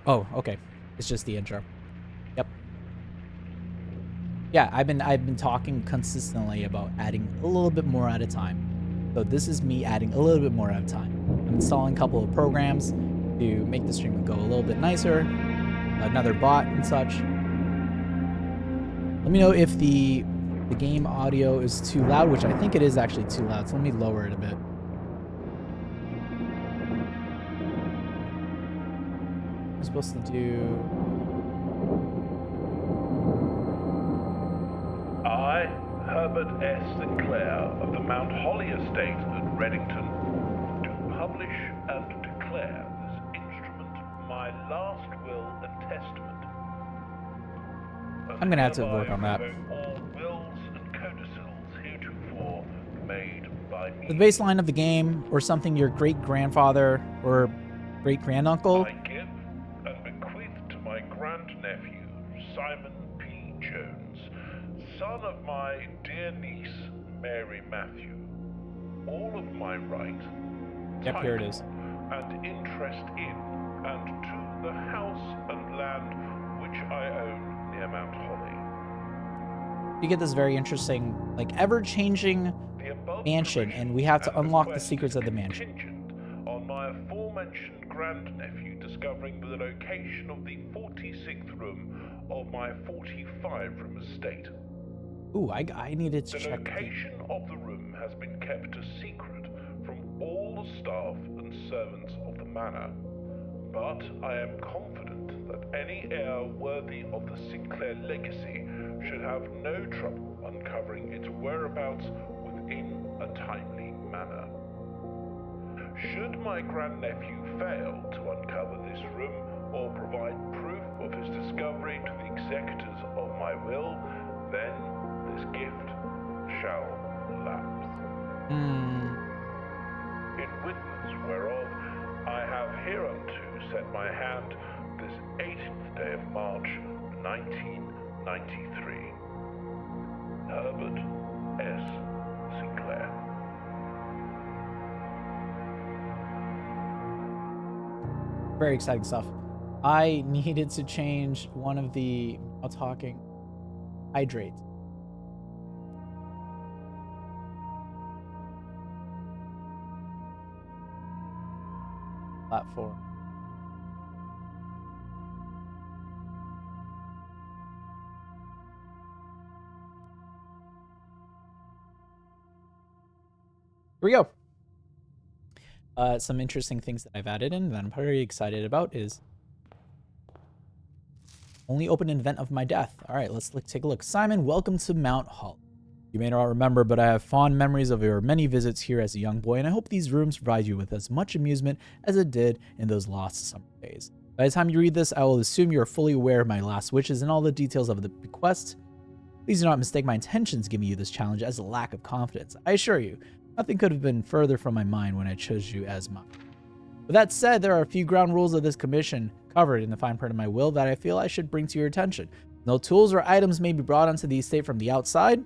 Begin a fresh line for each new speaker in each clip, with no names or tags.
Oh, okay. It's just the intro. Yep. Yeah, I've been talking consistently about adding a little bit more at a time. So this is me adding a little bit more at a time. I'm installing a couple of programs to make the stream go a little bit nicer, another bot and such. Let me know if the game audio is too loud, which I think it is actually too loud. So let me lower it a bit. I'm supposed to do.
I, Herbert S. Sinclair of the Mount Holly Estate at Reddington, do publish and declare this instrument my last will and testament.
I'm gonna have to work on that.
All wills and codicils heretofore made by me.
The baseline of the game, or something your great-grandfather or great-granduncle.
I give and bequeath to my grandnephew, Simon P. Jones, son of my dear niece, Mary Matthew, all of my right,
Yep, here it is.
and interest in and to the house and land which I own near Mount Holly.
You get this very interesting, like, ever-changing mansion, and we have to unlock the secrets of the mansion.
On my aforementioned grandnephew discovering the location of the 46th room of my 45-room estate.
Ooh, I needed to check.
The location of the room has been kept a secret from all the staff and servants of the manor, but I am confident that any heir worthy of the Sinclair legacy should have no trouble uncovering its whereabouts within a timely manner. Should my grandnephew fail to uncover this room or provide proof of his discovery to the executors of my will, then this gift shall lapse. In witness whereof I have hereunto set my hand this 18th day of March, 1993. Herbert S. Sinclair.
Very exciting stuff. I needed to change one of the talking hydrate. Platform. Here we go. Some interesting things that I've added in that I'm very excited about is only open an event of my death. All right, let's take a look. Simon, welcome to Mount Holly. You may not remember, but I have fond memories of your many visits here as a young boy, and I hope these rooms provide you with as much amusement as it did in those lost summer days. By the time you read this, I will assume you are fully aware of my last wishes and all the details of the bequest. Please do not mistake my intentions giving you this challenge as a lack of confidence. I assure you, nothing could have been further from my mind when I chose you as mine. With that said, there are a few ground rules of this commission covered in the fine print of my will that I feel I should bring to your attention. No tools or items may be brought onto the estate from the outside.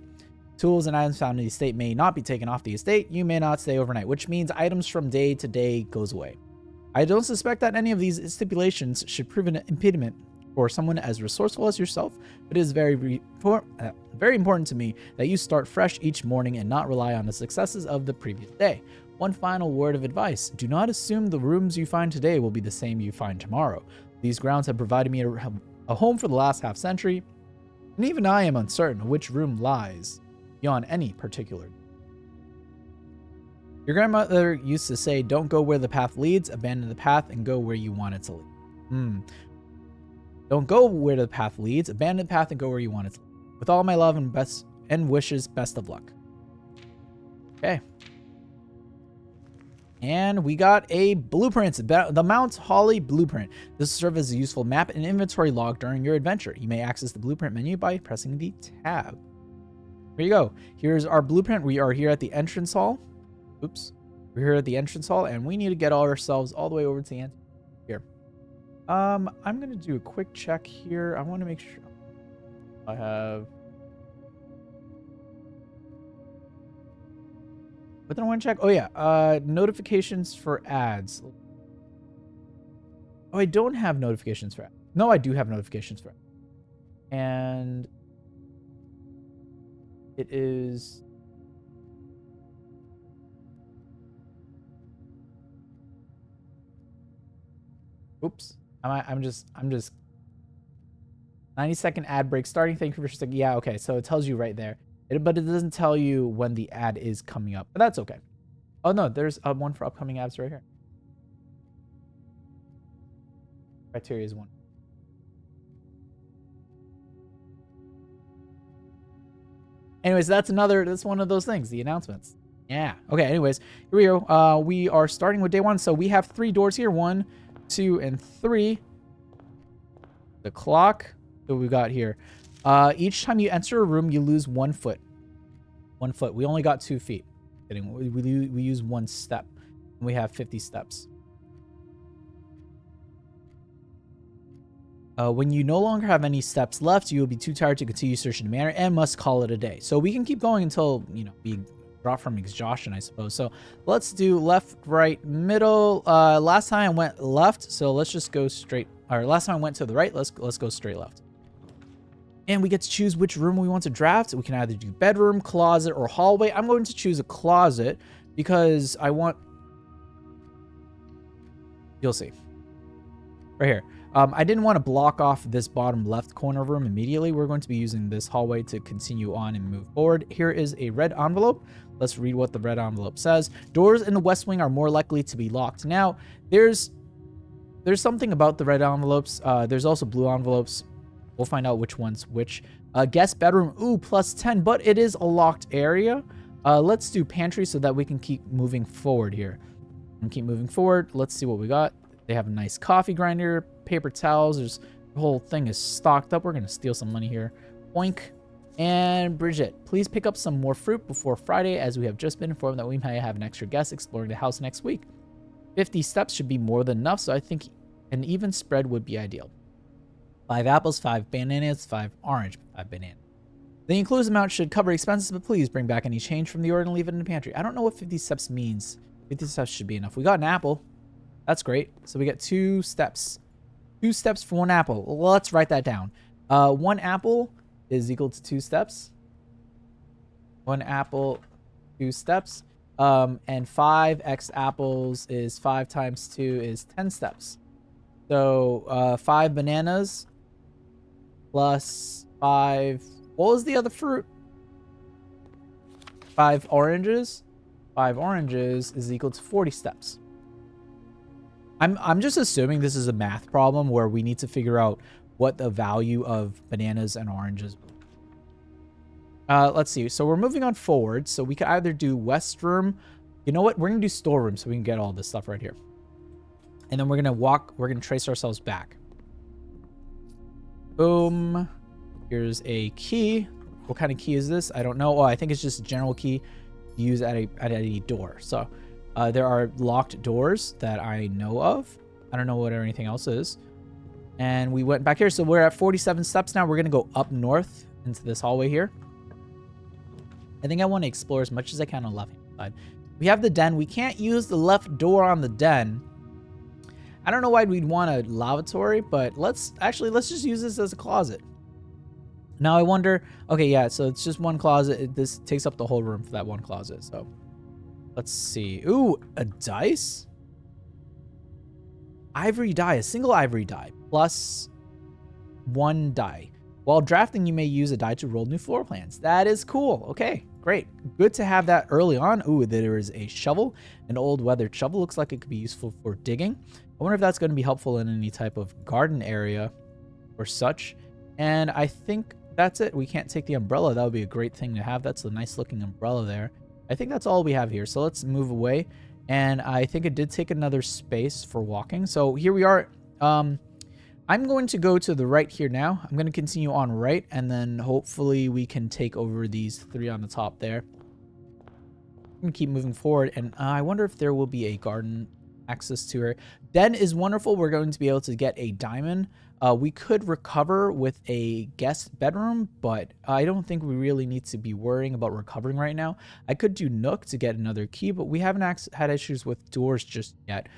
Tools and items found in the estate may not be taken off the estate. You may not stay overnight, which means items from day to day goes away. I don't suspect that any of these stipulations should prove an impediment for someone as resourceful as yourself, but it is very important to me that you start fresh each morning and not rely on the successes of the previous day. One final word of advice: do not assume the rooms you find today will be the same you find tomorrow. These grounds have provided me a home for the last half century, and even I am uncertain which room lies beyond any particular. Your grandmother used to say, don't go where the path leads, abandon the path and go where you want it to lead. Don't go where the path leads, abandon the path and go where you want it to lead. With all my love and wishes, best of luck. Okay. And we got a blueprint, the Mount Holly blueprint. This will serve as a useful map and inventory log during your adventure. You may access the blueprint menu by pressing the tab. Here you go. Here's our blueprint. We are here at the entrance hall. Oops. We're here at the entrance hall, and we need to get ourselves all the way over to the end here. I'm going to do a quick check here. I want to make sure I have... What did I want to check? Oh, yeah. Notifications for ads. Oh, I don't have notifications for it. No, I do have notifications for it. And it is... Oops. I'm just 90-second ad break starting. Thank you for sticking. Yeah, okay. So it tells you right there. But it doesn't tell you when the ad is coming up. But that's okay. Oh, no. There's one for upcoming ads right here. Criteria is 1. Anyways, that's one of those things, the announcements. Yeah. Okay, anyways, here we go. We are starting with day 1. So we have 3 doors here. 1, 2, and 3. The clock that we got here. Each time you enter a room, you lose 1 foot. 1 foot. We only got 2 feet. We use 1 step. And we have 50 steps. When you no longer have any steps left, you will be too tired to continue searching the manor and must call it a day. So we can keep going until, we drop from exhaustion, I suppose. So let's do left, right, middle. Last time I went left, so let's just go straight. Or last time I went to the right, let's go straight left. And we get to choose which room we want to draft. We can either do bedroom, closet, or hallway. I'm going to choose a closet because I want... You'll see. Right here. I didn't want to block off this bottom left corner room immediately. We're going to be using this hallway to continue on and move forward. Here is a red envelope. Let's read what the red envelope says. Doors in the west wing are more likely to be locked. Now, there's something about the red envelopes. There's also blue envelopes. We'll find out which one's which. Guest bedroom, ooh, +10, but it is a locked area. Let's do pantry so that we can keep moving forward here. And keep moving forward. Let's see what we got. They have a nice coffee grinder, paper towels. The whole thing is stocked up. We're going to steal some money here. Oink. And Bridget, please pick up some more fruit before Friday, as we have just been informed that we may have an extra guest exploring the house next week. 50 steps should be more than enough, so I think an even spread would be ideal. 5 apples, 5 bananas, 5 orange, 5 bananas. The inclusive amount should cover expenses, but please bring back any change from the order and leave it in the pantry. I don't know what 50 steps means. 50 steps should be enough. We got an apple. That's great. So we get 2 steps. 2 steps for 1 apple. Well, let's write that down. 1 apple is equal to 2 steps. 1 apple, 2 steps. And 5x apples is 5 times 2 is 10 steps. So 5 bananas plus 5... What was the other fruit? 5 oranges. 5 oranges is equal to 40 steps. I'm just assuming this is a math problem where we need to figure out what the value of bananas and oranges. Let's see. So we're moving on forward. So we could either do west room. You know what? We're going to do storeroom so we can get all this stuff right here. And then we're going to walk. We're going to trace ourselves back. Boom. Here's a key. What kind of key is this? I don't know. Oh, I think it's just a general key to use at a door. So there are locked doors that I know of. I don't know what anything else is. And we went back here. So we're at 47 steps now. We're going to go up north into this hallway here. I think I want to explore as much as I can on the left-hand side. We have the den. We can't use the left door on the den. I don't know why we'd want a lavatory, but let's just use this as a closet. Now I wonder, okay, yeah, so it's just one closet. This takes up the whole room for that one closet. So let's see. Ooh, a dice? Ivory die, a single ivory die, plus 1 die. While drafting, you may use a die to roll new floor plans. That is cool. Okay, great. Good to have that early on. Ooh, there is a shovel, an old weathered shovel. Looks like it could be useful for digging. I wonder if that's going to be helpful in any type of garden area or such. And I think that's it. We can't take the umbrella. That would be a great thing to have. That's a nice looking umbrella there. I think that's all we have here. So let's move away. And I think it did take another space for walking. So here we are. I'm going to go to the right here now. I'm going to continue on right, and then hopefully we can take over these 3 on the top there. I'm going to keep moving forward, and I wonder if there will be a garden access to her. Den is wonderful. We're going to be able to get a diamond. We could recover with a guest bedroom, but I don't think we really need to be worrying about recovering right now. I could do Nook to get another key, but we haven't had issues with doors just yet.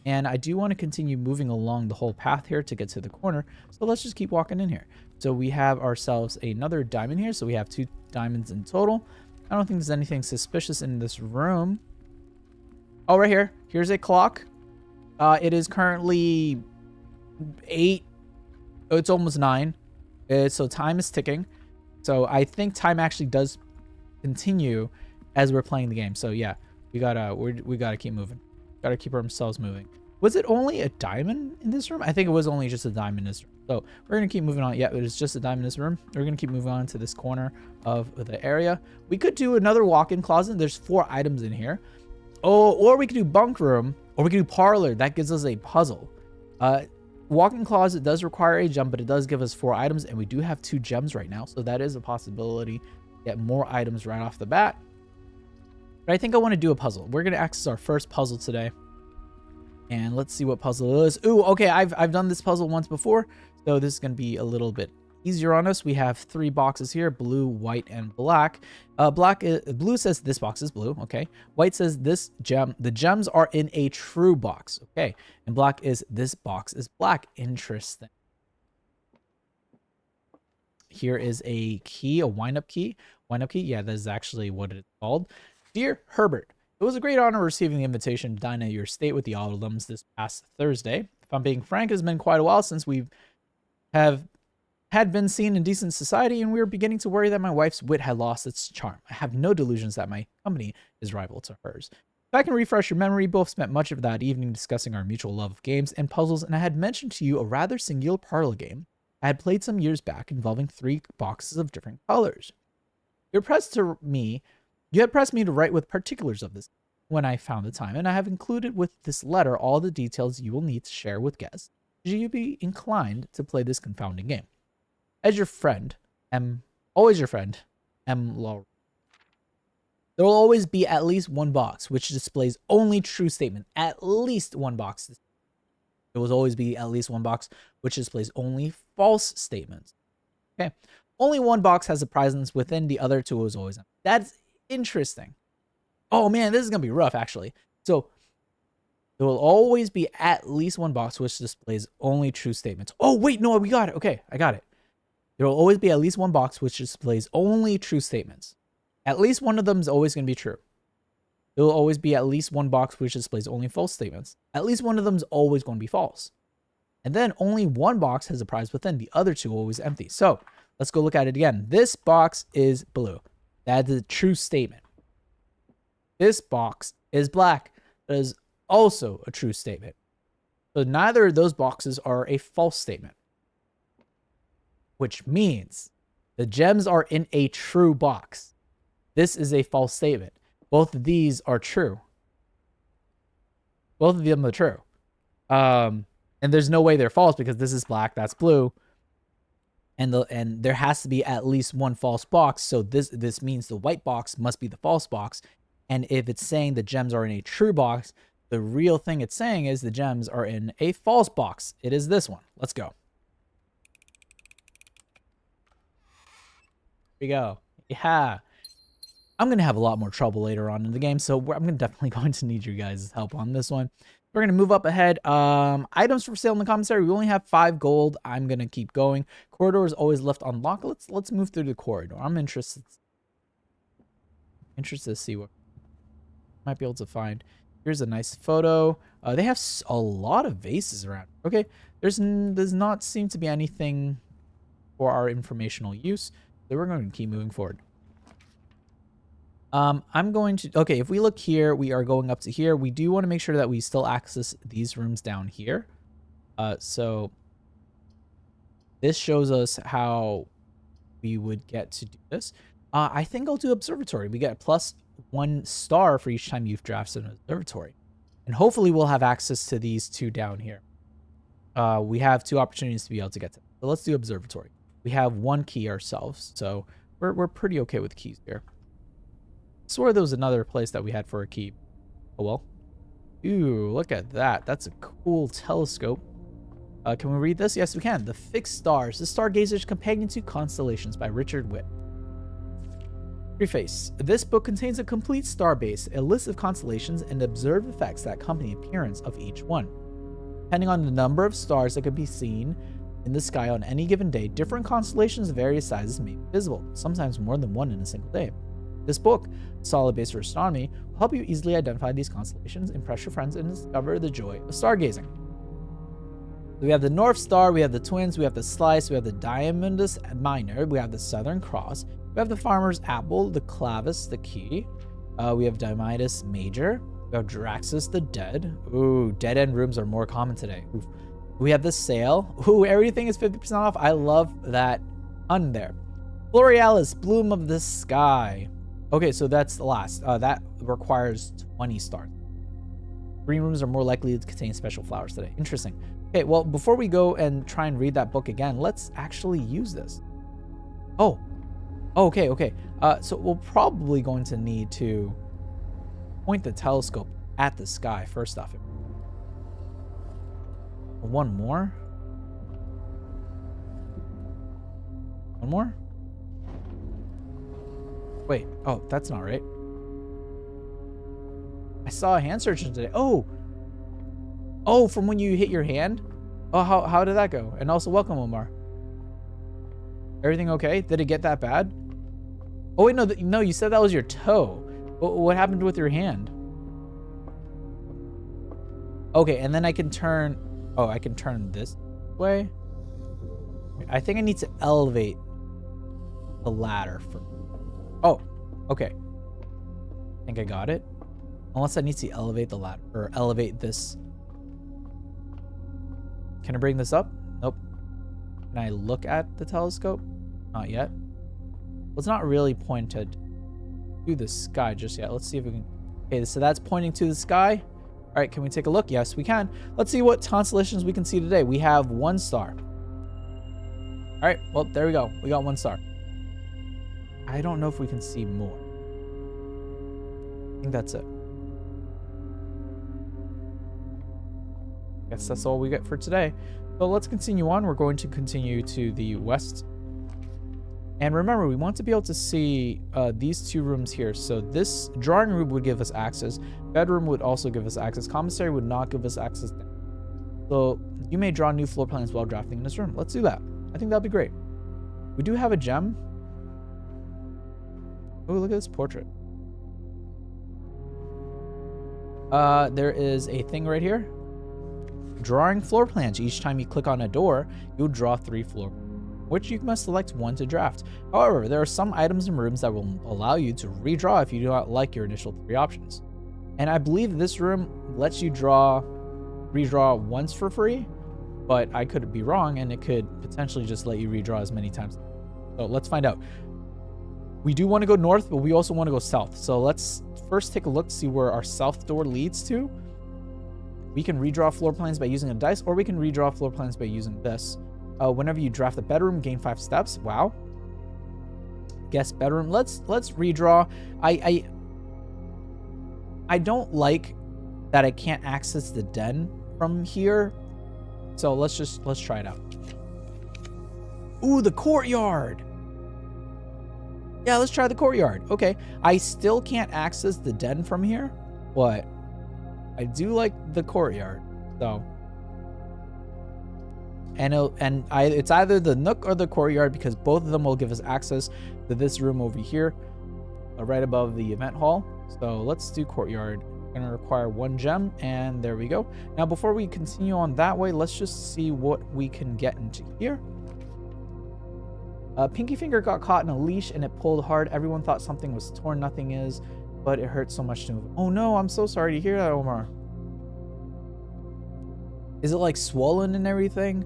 And I do want to continue moving along the whole path here to get to the corner. So let's just keep walking in here. So we have ourselves another diamond here. So we have 2 diamonds in total. I don't think there's anything suspicious in this room. Oh, right here. Here's a clock. It is currently 8. Oh, it's almost 9. So time is ticking. So I think time actually does continue as we're playing the game. So yeah, we gotta keep moving. Gotta keep ourselves moving. Was it only a diamond in this room? I think it was only just a diamond in this room. So we're gonna keep moving on. Yeah, it was just a diamond in this room. We're gonna keep moving on to this corner of the area. We could do another walk-in closet. There's 4 items in here. Oh, or we could do bunk room, or we could do parlor. That gives us a puzzle. Walk-in closet does require a gem, but it does give us 4 items, and we do have 2 gems right now, so that is a possibility to get more items right off the bat. But I think I want to do a puzzle. We're going to access our first puzzle today, and let's see what puzzle it is. Ooh, okay, I've done this puzzle once before, so this is going to be a little bit easier on us. We have 3 boxes here: blue, white, and black. Blue says this box is blue. Okay. White says this gem. The gems are in a true box. Okay. And black is this box is black. Interesting. Here is a key, a wind-up key. Wind-up key. Yeah, that is actually what it's called. Dear Herbert, it was a great honor receiving the invitation to dine at your estate with the alums this past Thursday. If I'm being frank, it's been quite a while since we had been seen in decent society, and we were beginning to worry that my wife's wit had lost its charm. I have no delusions that my company is rival to hers. If I can refresh your memory, both spent much of that evening discussing our mutual love of games and puzzles, and I had mentioned to you a rather singular parlor game I had played some years back involving 3 boxes of different colors. You had pressed me to write with particulars of this when I found the time, and I have included with this letter all the details you will need to share with guests should you be inclined to play this confounding game. As your friend, always your friend, Law. There will always be at least 1 box which displays only true statement. At least 1 box. There will always be at least 1 box which displays only false statements. Okay. Only 1 box has a presence within, the other 2 is always empty. That's interesting. Oh man, this is gonna be rough actually. So there will always be at least 1 box which displays only true statements. Oh wait, no, we got it. Okay, I got it. There will always be at least 1 box which displays only true statements. At least one of them is always going to be true. There will always be at least 1 box which displays only false statements. At least one of them is always going to be false. And then only 1 box has a prize within. The other 2 are always empty. So let's go look at it again. This box is blue. That is a true statement. This box is black. That is also a true statement. So neither of those boxes are a false statement, which means the gems are in a true box. This is a false statement. Both of these are true. Both of them are true. And there's no way they're false because this is black, that's blue. And there has to be at least 1 false box. So this means the white box must be the false box. And if it's saying the gems are in a true box, the real thing it's saying is the gems are in a false box. It is this one. Let's go. Here we go. Yeah. I'm going to have a lot more trouble later on in the game, so I'm definitely going to need you guys' help on this one. We're going to move up ahead. Items for sale in the commissary. We only have 5 gold. I'm going to keep going. Corridor is always left unlocked. Let's move through the corridor. I'm interested to see what I might be able to find. Here's a nice photo. They have a lot of vases around. Okay, does not seem to be anything for our informational use, so we're going to keep moving forward. I'm going to, okay, if we look here, we are going up to here. We do want to make sure that we still access these rooms down here. So this shows us how we would get to do this. I think I'll do observatory. We get +1 star for each time you've drafted an observatory. And hopefully we'll have access to these 2 down here. We have 2 opportunities to be able to get to them. So let's do observatory. We have 1 key ourselves, so we're pretty okay with keys here. I swore there was another place that we had for a key. Oh well. Ooh, look at that. That's a cool telescope. Can we read this? Yes, we can. The Fixed Stars, The Stargazer's Companion to Constellations by Richard Witt. Preface. This book contains a complete star base, a list of constellations, and observed effects that accompany the appearance of each one. Depending on the number of stars that could be seen in the sky on any given day, different constellations of various sizes may be visible, sometimes more than one in a single day. This book, Solid Base for Astronomy, will help you easily identify these constellations, impress your friends, and discover the joy of stargazing. We have the North Star, we have the Twins, we have the Slice, we have the Diamondus Minor, we have the Southern Cross, we have the Farmer's Apple, the Clavis, the Key, we have Diomedes Major, we have Draxus the Dead. Ooh, dead-end rooms are more common today. Oof. We have the Sail. Ooh, everything is 50% off. I love that un there. Borealis, Bloom of the Sky. Okay, so that's the last. That requires 20 stars. Green rooms are more likely to contain special flowers today. Interesting. Okay, well, before we go and try and read that book again, let's actually use this. Oh, okay. So we're probably going to need to point the telescope at the sky first off. One more. One more. Wait, oh, that's not right. I saw a hand surgeon today. Oh, from when you hit your hand? Oh, how did that go? And also, welcome, Omar. Everything okay? Did it get that bad? Oh, wait, no, you said that was your toe. What happened with your hand? Okay, and then I can turn... Oh, I can turn this way? I think I need to elevate the ladder for... Oh, okay. I think I got it. Unless I need to elevate the ladder, or elevate this... Can I bring this up? Nope. Can I look at the telescope? Not yet. Well, it's not really pointed to the sky just yet. Let's see if we can... Okay, so that's pointing to the sky. All right, can we take a look? Yes, we can. Let's see what constellations we can see today. We have 1 star. All right, well, there we go. We got 1 star. I don't know if we can see more. I think that's it. Guess that's all we get for today. So let's continue on. We're going to continue to the west. And remember, we want to be able to see these 2 rooms here. So this drawing room would give us access. Bedroom would also give us access. Commissary would not give us access. So you may draw new floor plans while drafting in this room. Let's do that. I think that'd be great. We do have a gem. Oh, look at this portrait. There is a thing right here. Drawing floor plans. Each time you click on a door, you'll draw 3 floor plans, which you must select 1 to draft. However, there are some items and rooms that will allow you to redraw if you do not like your initial 3 options. And I believe this room lets you redraw once for free, but I could be wrong, and it could potentially just let you redraw as many times. So let's find out. We do want to go north, but we also want to go south. So let's first take a look to see where our south door leads to. We can redraw floor plans by using a dice, or we can redraw floor plans by using this. Whenever you draft a bedroom, gain 5 steps. Wow. Guess bedroom. Let's redraw. I don't like that I can't access the den from here. So let's try it out. Ooh, the courtyard. Yeah, let's try the courtyard. Okay. I still can't access the den from here, but I do like the courtyard. So it's either the nook or the courtyard, because both of them will give us access to this room over here, right above the event hall. So let's do courtyard. Going to require 1 gem, and there we go. Now, before we continue on that way, let's just see what we can get into here. Pinky Finger got caught in a leash and it pulled hard. Everyone thought something was torn. Nothing is, but it hurts so much to move. Oh no, I'm so sorry to hear that, Omar. Is it like swollen and everything?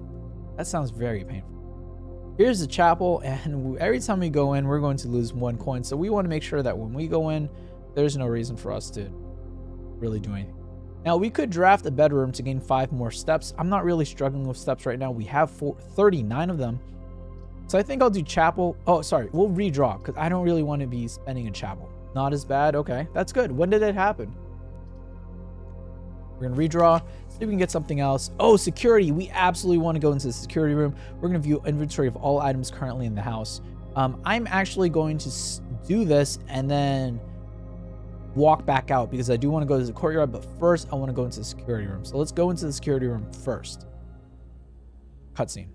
That sounds very painful. Here's the chapel, and every time we go in, we're going to lose 1 coin. So we want to make sure that when we go in, there's no reason for us to really do anything. Now, we could draft a bedroom to gain 5 more steps. I'm not really struggling with steps right now. We have 39 of them. So I think I'll do chapel. Oh, sorry. We'll redraw, because I don't really want to be spending a chapel. Not as bad. Okay, that's good. When did it happen? We're going to redraw. See if we can get something else. Oh, security. We absolutely want to go into the security room. We're going to view inventory of all items currently in the house. I'm actually going to do this and then walk back out because I do want to go to the courtyard, but first I want to go into the security room. So let's go into the security room first. Cutscene.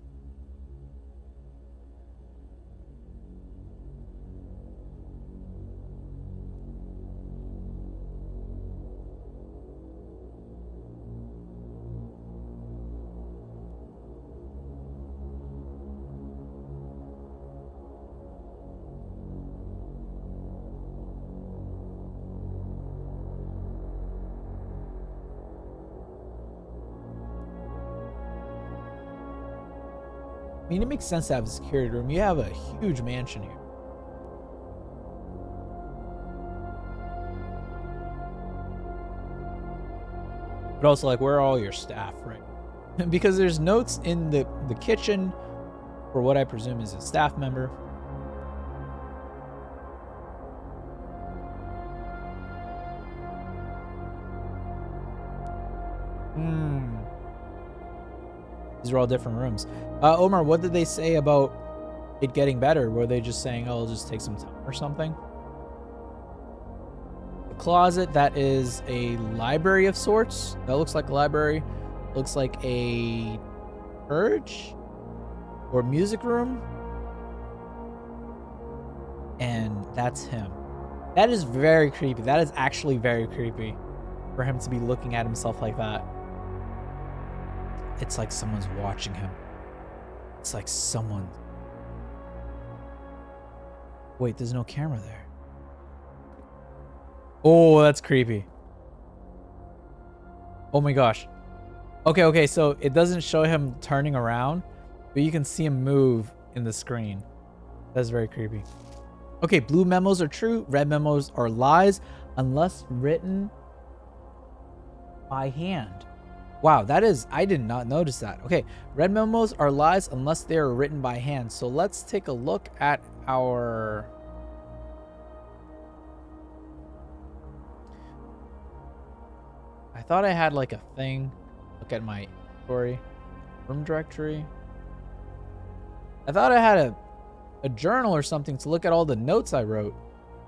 I mean, it makes sense to have a security room. You have a huge mansion here. But also, like, where are all your staff, right? Because there's notes in the kitchen for what I presume is a staff member. These are all different rooms. Omar, what did they say about it getting better? Were they just saying, oh, it'll just take some time or something? The closet, that is a library of sorts. That looks like a library. Looks like a church or music room. And that's him. That is very creepy. That is actually very creepy for him to be looking at himself like that. It's like someone's watching him. It's like someone... Wait, there's no camera there. Oh, that's creepy. Oh my gosh. Okay, so it doesn't show him turning around, but you can see him move in the screen. That's very creepy. Okay, blue memos are true. Red memos are lies unless written by hand. Wow, that is... I did not notice that. Okay, red memos are lies unless they are written by hand. So let's take a look at our... I thought I had like a thing. Look at my story. Room directory. I thought I had a journal or something to look at all the notes I wrote.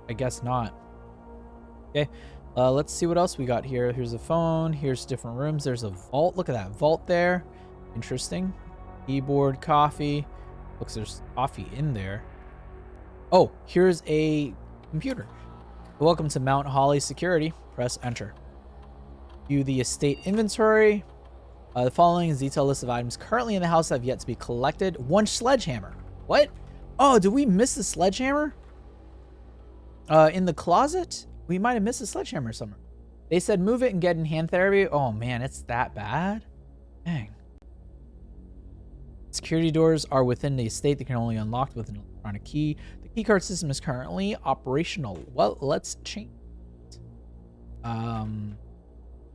I guess not. Okay. Let's see what else we got here. Here's a phone. Here's different rooms. There's a vault. Look at that vault there. Interesting. Keyboard, coffee. Looks there's coffee in there. Oh, here's a computer. Welcome to Mount Holly Security. Press enter. View the estate inventory. The following is a detailed list of items currently in the house that have yet to be collected. One sledgehammer. What? Oh, did we miss the sledgehammer? In the closet? We might have missed a sledgehammer somewhere. They said move it and get in hand therapy. Oh man, it's that bad? Dang. Security doors are within the estate that can only be unlocked with an electronic key. The keycard system is currently operational. Well, let's change it.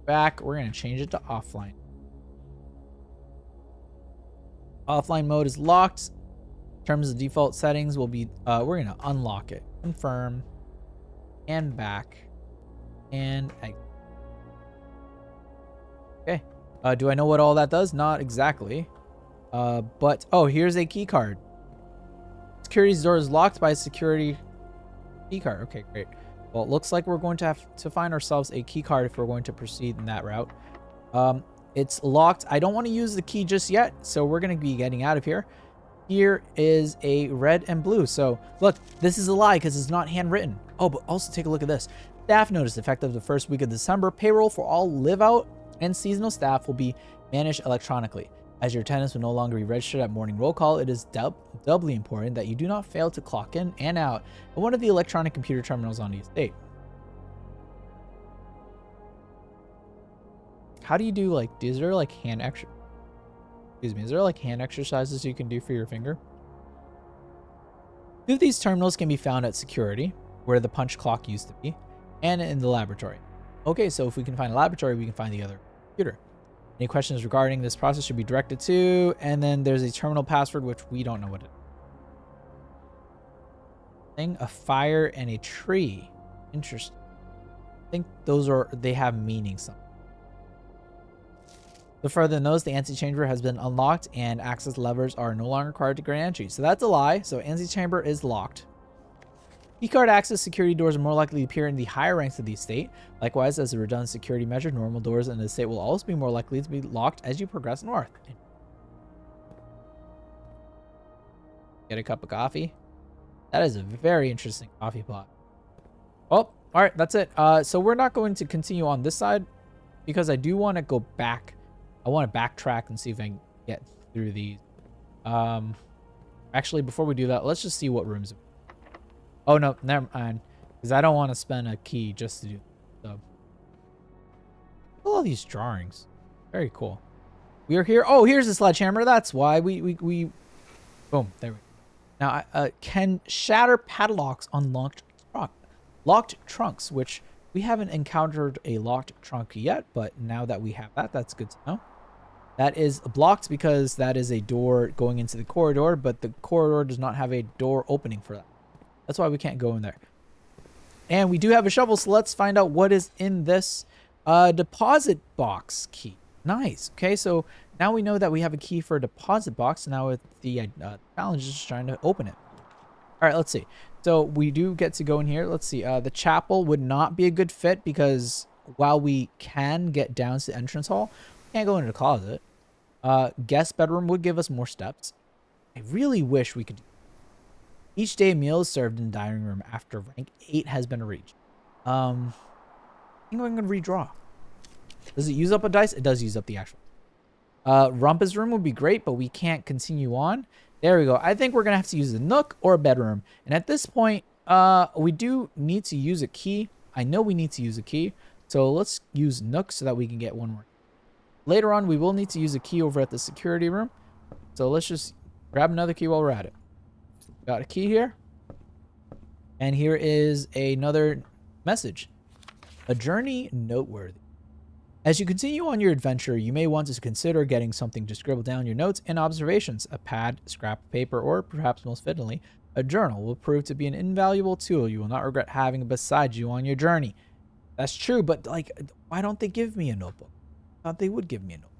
Back, we're gonna change it to offline. Offline mode is locked. In terms of default settings, will be we're gonna unlock it. Confirm. And back. And exit. Okay. Do I know what all that does? Not exactly. But oh, here's a key card. Security's door is locked by a security key card. Okay, great. Well, it looks like we're going to have to find ourselves a key card if we're going to proceed in that route. It's locked. I don't want to use the key just yet, so we're going to be getting out of here. Here is a red and blue. So look, this is a lie because it's not handwritten. Oh, but also take a look at this. Staff notice effective the first week of December. Payroll for all live out and seasonal staff will be managed electronically. As your attendance will no longer be registered at morning roll call, it is doubly important that you do not fail to clock in and out at one of the electronic computer terminals on the estate. How do you do like, is there like hand exercise? Excuse me, is there like hand exercises you can do for your finger? Two of these terminals can be found at security, where the punch clock used to be, and in the laboratory. Okay, so if we can find a laboratory, we can find the other computer. Any questions regarding this process should be directed to, and then there's a terminal password, which we don't know what it is. A fire and a tree. Interesting. I think those are, they have meaning something. So further notes, the antechamber has been unlocked and access levers are no longer required to grant entry. So that's a lie. So antechamber is locked. Keycard access security doors are more likely to appear in the higher ranks of the estate. Likewise, as a redundant security measure, normal doors in the estate will also be more likely to be locked as you progress north. Get a cup of coffee. That is a very interesting coffee pot. Oh, all right, that's it. So we're not going to continue on this side because I do want to go back. I want to backtrack and see if I can get through these. Actually, before we do that, let's just see what rooms. Oh, no, never mind. Because I don't want to spend a key just to do so. All these drawings. Very cool. We are here. Oh, here's the sledgehammer. That's why we boom, there we go. Now, can shatter padlocks on locked trunks, which we haven't encountered a locked trunk yet, but now that we have that, that's good to know. That is blocked because that is a door going into the corridor, but the corridor does not have a door opening for that. That's why we can't go in there. And we do have a shovel, so let's find out what is in this deposit box key. Nice. Okay, so now we know that we have a key for a deposit box. Now with the challenge is just trying to open it. All right, let's see. So we do get to go in here. Let's see. The chapel would not be a good fit because while we can get down to the entrance hall, we can't go into the closet. Guest bedroom would give us more steps. I really wish we could. Each day a meal is served in the dining room after rank 8 has been reached. I think I'm going to redraw. Does it use up a dice? It does use up the actual. Rumpus room would be great, but we can't continue on. There we go. I think we're going to have to use a nook or a bedroom. And at this point, we do need to use a key. I know we need to use a key. So let's use nook so that we can get one more. Later on, we will need to use a key over at the security room. So let's just grab another key while we're at it. Got a key here. And here is another message. A journey noteworthy. As you continue on your adventure, you may want to consider getting something to scribble down your notes and observations. A pad, scrap of paper, or perhaps most fittingly, a journal will prove to be an invaluable tool you will not regret having beside you on your journey. That's true, but like, why don't they give me a notebook? I thought they would give me a notebook.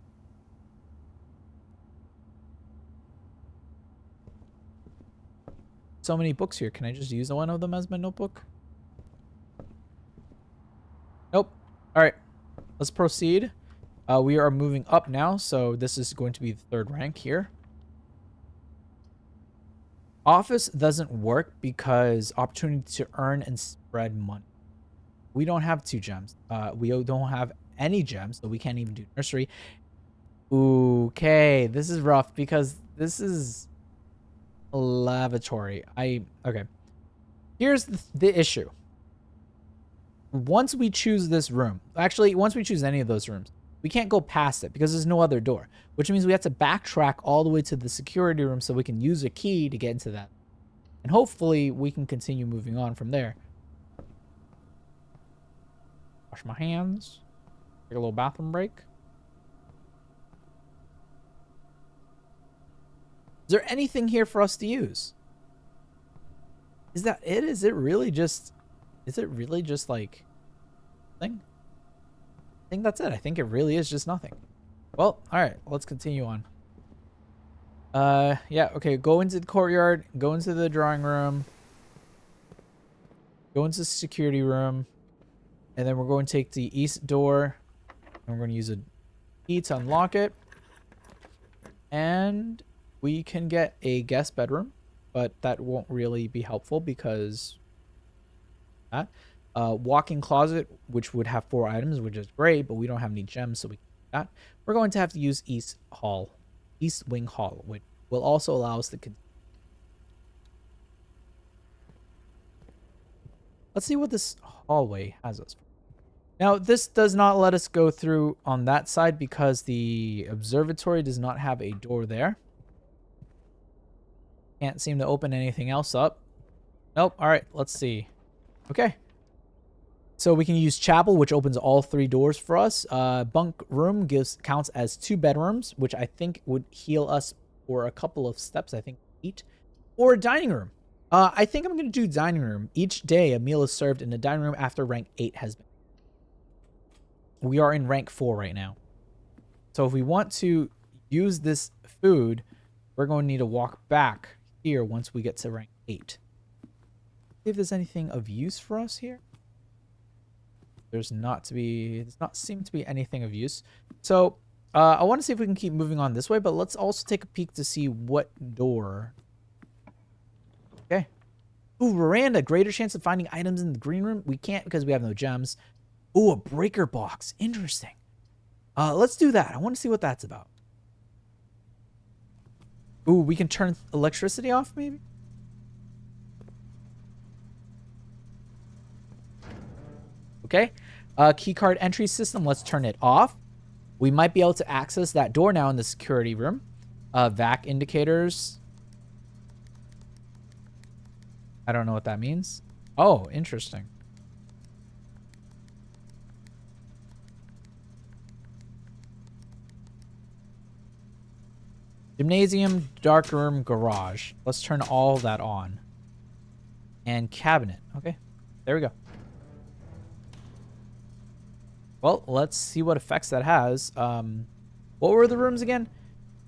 So many books here. Can I just use one of them as my notebook? Nope. All right. Let's proceed. We are moving up now, so this is going to be the 3rd rank here. Office doesn't work because opportunity to earn and spread money. We don't have 2 gems. We don't have any gems, so we can't even do nursery. Okay, this is rough because this is a lavatory. Okay. Here's the issue. Once we choose this room, actually, once we choose any of those rooms, we can't go past it because there's no other door, which means we have to backtrack all the way to the security room so we can use a key to get into that. And hopefully we can continue moving on from there. Wash my hands. Take a little bathroom break. Is there anything here for us to use? Is that it? Is it really just like thing? I think that's it. I think it really is just nothing. Well, all right, let's continue on. Yeah, okay, go into the courtyard, go into the drawing room, go into the security room, and then we're going to take the east door, and we're going to use a key to unlock it. And we can get a guest bedroom, but that won't really be helpful because that. Walk-in closet, which would have 4 items, which is great, but we don't have any gems, so we can't do that. We're going to have to use East Wing Hall, which will also allow us to continue. Let's see what this hallway has us for. Now, this does not let us go through on that side because the observatory does not have a door there. Can't seem to open anything else up. Nope. All right, let's see. Okay. So we can use chapel, which opens all 3 doors for us. Bunk room counts as 2 bedrooms, which I think would heal us for a couple of steps. I think 8. Or dining room. I think I'm going to do dining room. Each day a meal is served in the dining room after rank 8 has been. We are in rank 4 right now. So if we want to use this food, we're going to need to walk back here once we get to rank 8. See if there's anything of use for us here. Does not seem to be anything of use. So I want to see if we can keep moving on this way, but let's also take a peek to see what door. Okay. Ooh, veranda. Greater chance of finding items in the green room. We can't because we have no gems. Ooh, a breaker box. Interesting. Let's do that. I want to see what that's about. Ooh, we can turn electricity off, maybe? Okay. Key card entry system. Let's turn it off. We might be able to access that door now in the security room. Vac indicators. I don't know what that means. Oh, interesting. Gymnasium, dark room, garage. Let's turn all that on. And cabinet. Okay, there we go. Well, let's see what effects that has. What were the rooms again?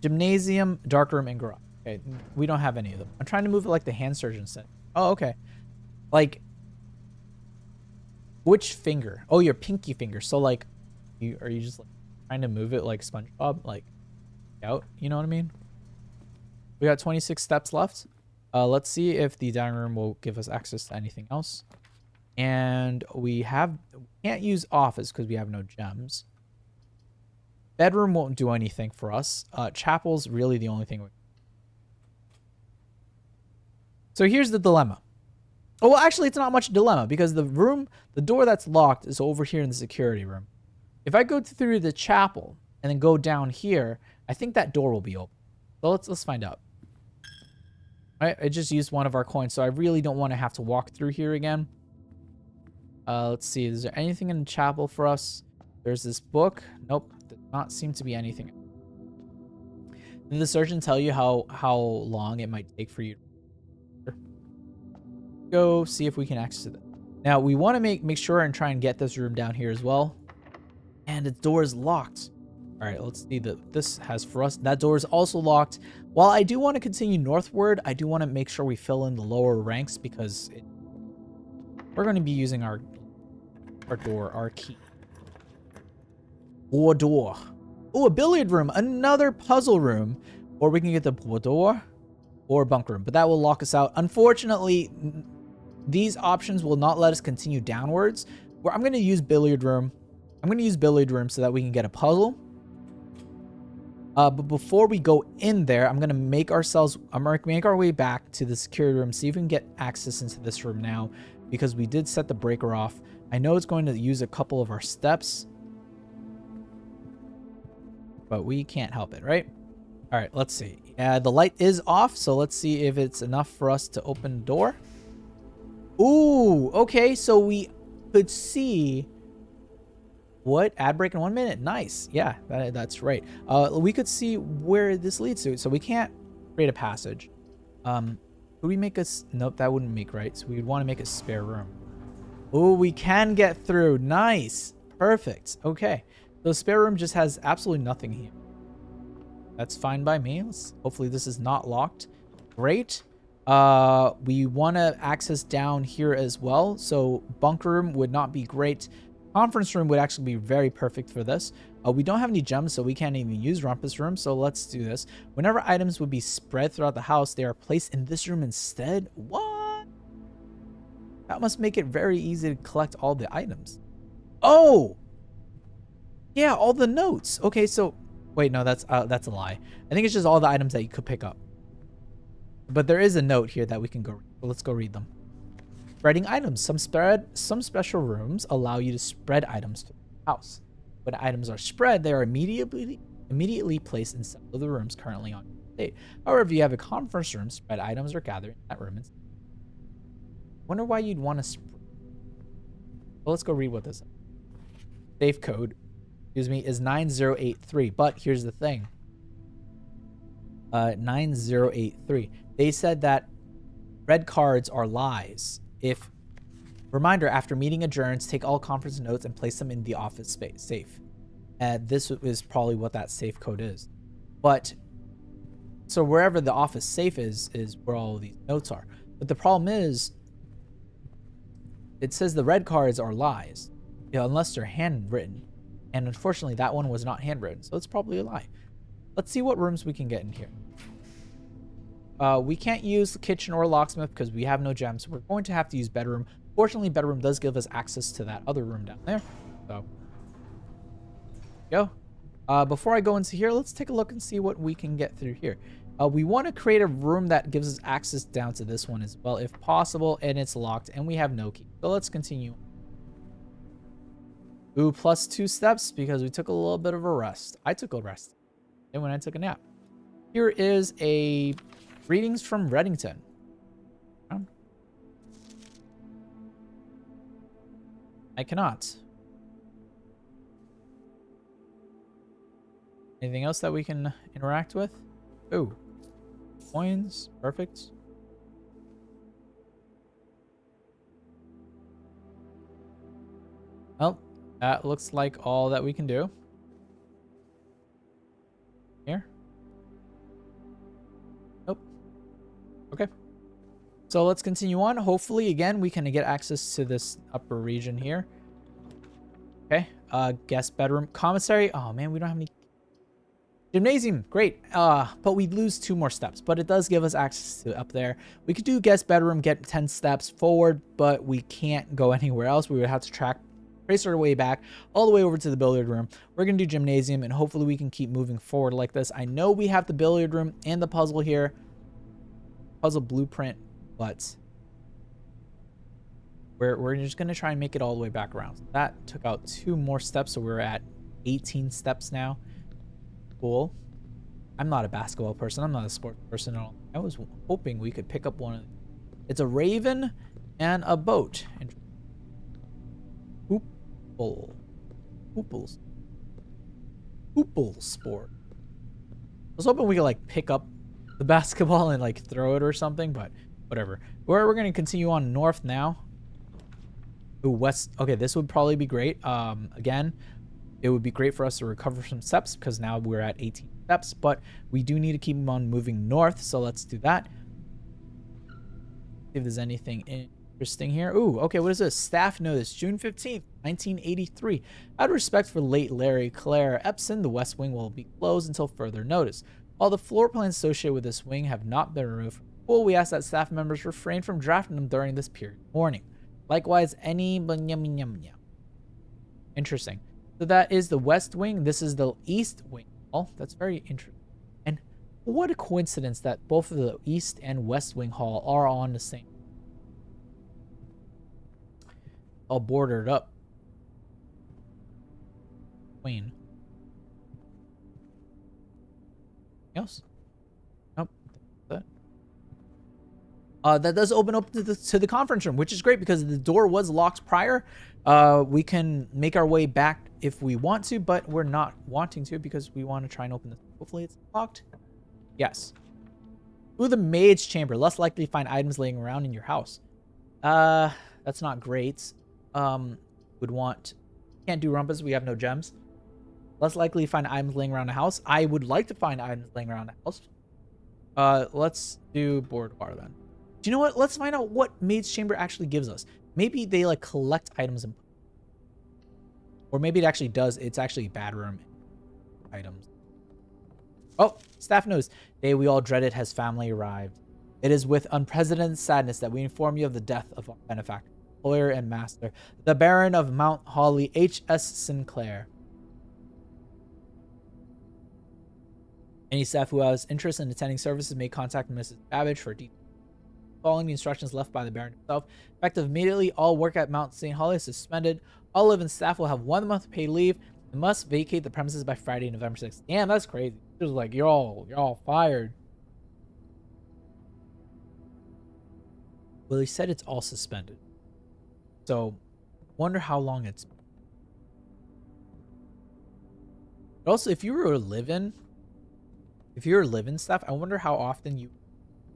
Gymnasium, dark room, and garage. Okay, we don't have any of them. I'm trying to move it like the hand surgeon said. Oh, okay. Like, which finger? Oh, your pinky finger. So, like, are you just like trying to move it like SpongeBob? Like, out? You know what I mean? We got 26 steps left. Let's see if the dining room will give us access to anything else. And we can't use office because we have no gems. Bedroom won't do anything for us. Chapel's really the only thing. So here's the dilemma. Oh, well, actually, it's not much dilemma because the door that's locked is over here in the security room. If I go through the chapel and then go down here, I think that door will be open. So let's find out. All right, I just used one of our coins, so I really don't want to have to walk through here again. Let's see. Is there anything in the chapel for us? There's this book. Nope. Does not seem to be anything. Did the surgeon tell you how long it might take for you to go see if we can access it? Now, we want to make sure and try and get this room down here as well. And its door is locked. All right, let's see that this has for us. That door is also locked. While I do want to continue northward, I do want to make sure we fill in the lower ranks because we're going to be using our door, our key. Door. Oh, a billiard room, another puzzle room, or we can get the door or bunk room, but that will lock us out. Unfortunately, these options will not let us continue downwards. Where I'm going to use billiard room. I'm going to use billiard room so that we can get a puzzle. But before we go in there, I'm going to make our way back to the security room, see if we can get access into this room now, because we did set the breaker off. I know it's going to use a couple of our steps, but we can't help it, right? All right, let's see. The light is off, so let's see if it's enough for us to open the door. Ooh, okay, so we could see... What? Ad break in 1 minute? Nice. Yeah, that's right. We could see where this leads to. So we can't create a passage. Could we make us... Nope, that wouldn't make right. So we would want to make a spare room. Oh, we can get through. Nice. Perfect. Okay. So spare room just has absolutely nothing here. That's fine by me. Hopefully this is not locked. Great. We want to access down here as well. So bunker room would not be great. Conference room would actually be very perfect for this. We don't have any gems, so we can't even use rumpus room. So let's do this. Whenever items would be spread throughout the house, they are placed in this room instead. What? That must make it very easy to collect all the items. Oh! Yeah, all the notes. Okay, so... Wait, no, that's a lie. I think it's just all the items that you could pick up. But there is a note here that we can go read. So let's go read them. Spreading items. Some special rooms allow you to spread items to the house. When items are spread, they are immediately placed in some of the rooms currently on your state. However, if you have a conference room, spread items are gathered in that room. Wonder why you'd want to spread. Well, let's go read what this is. Safe code, excuse me, is 9083. But here's the thing. 9083. They said that red cards are lies. If reminder, after meeting adjourns, take all conference notes and place them in the office space safe. And this is probably what that safe code is. But so wherever the office safe is where all these notes are. But the problem is it says the red cards are lies, unless they're handwritten. And unfortunately, that one was not handwritten, so it's probably a lie. Let's see what rooms we can get in here. We can't use the kitchen or locksmith because we have no gems. So we're going to have to use bedroom. Fortunately, bedroom does give us access to that other room down there. So, go. Before I go into here, let's take a look and see what we can get through here. We want to create a room that gives us access down to this one as well, if possible, and it's locked, and we have no key. So let's continue. Ooh, plus 2 steps because we took a little bit of a rest. I took a rest, and when I took a nap. Here is a greetings from Reddington. I cannot. Anything else that we can interact with? Oh, coins. Perfect. Well, that looks like all that we can do. Here. Nope. Okay. So let's continue on. Hopefully, again, we can get access to this upper region here. Okay. Guest bedroom. Commissary. Oh, man, we don't have any. Gymnasium. Great. But we lose 2 more steps. But it does give us access to up there. We could do guest bedroom, get 10 steps forward, but we can't go anywhere else. We would have to trace our way back all the way over to the billiard room. We're going to do gymnasium, and hopefully we can keep moving forward like this. I know we have the billiard room and the puzzle here. Puzzle blueprint. But we're just going to try and make it all the way back around. So that took out 2 more steps, so we're at 18 steps now. Cool. I'm not a basketball person. I'm not a sports person at all. I was hoping we could pick up one of them. It's a raven and a boat. Hooples. Hoople sport. I was hoping we could like pick up the basketball and like throw it or something, but whatever. We're going to continue on north now. Ooh, west. Okay, this would probably be great. Again, it would be great for us to recover some steps because now we're at 18 steps, but we do need to keep on moving north, so let's do that. See if there's anything interesting here. Ooh, okay, what is this? Staff notice, June 15th, 1983. Out of respect for late Larry Claire Epson, the West Wing will be closed until further notice. While the floor plans associated with this wing have not been removed from the pool, we ask that staff members refrain from drafting them during this period of mourning. Likewise, any... Interesting. So that is the West Wing. This is the East Wing. Oh, that's very interesting. And what a coincidence that both of the East and West Wing Hall are on the same. All bordered up. Queen. Else? Nope. That does open up to the conference room, which is great because the door was locked prior. We can make our way back if we want to, but we're not wanting to because we want to try and open this. Hopefully it's locked. Yes. Ooh, the maid's chamber. Less likely to find items laying around in your house. That's not great. Would want... Can't do rumpus. We have no gems. Less likely to find items laying around the house. I would like to find items laying around the house. Let's do boudoir then. Do you know what? Let's find out what maid's chamber actually gives us. Maybe they like collect items and... Or maybe it actually does. It's actually bad room items. Oh, staff knows. Day we all dreaded has finally arrived. It is with unprecedented sadness that we inform you of the death of our benefactor, employer, and master, the Baron of Mount Holly, H.S. Sinclair. Any staff who has interest in attending services may contact Mrs. Babbage for details. Following the instructions left by the Baron himself, effective immediately, all work at Mount St. Holly is suspended. All living staff will have 1 month paid leave and must vacate the premises by Friday, November 6th. Damn, that's crazy. Just like you're all fired. Well, he said it's all suspended. So, wonder how long it's been. But also, if you were a live-in staff, I wonder how often you